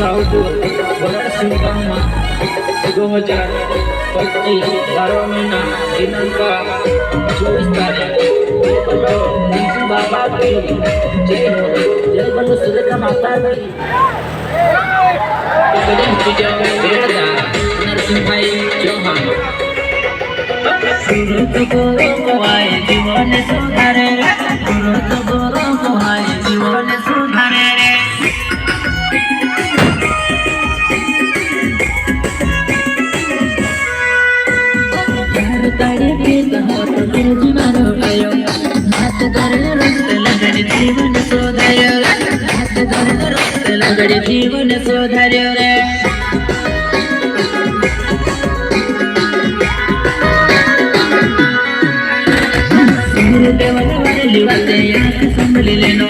south वर्ष गाममा 2025 12 મહિના દિનાંક 24 તારીખ बाबा की जय हो जय बोलो सुरेखा माता की पूजा वेळा नरसिंहाई चौहान सुरत गोरो आय जीवन सुधारे सुरत गोरो आय जीवन सुधारे ताड़ी के तहत गुरुजी मारो आयो हाथ धरने रस्ते लगड़े जीवन सुधार्यो हाथ धरने रस्ते लगड़े जीवन सुधार्यो रे देवन वरली वाते आंख संभली लेनो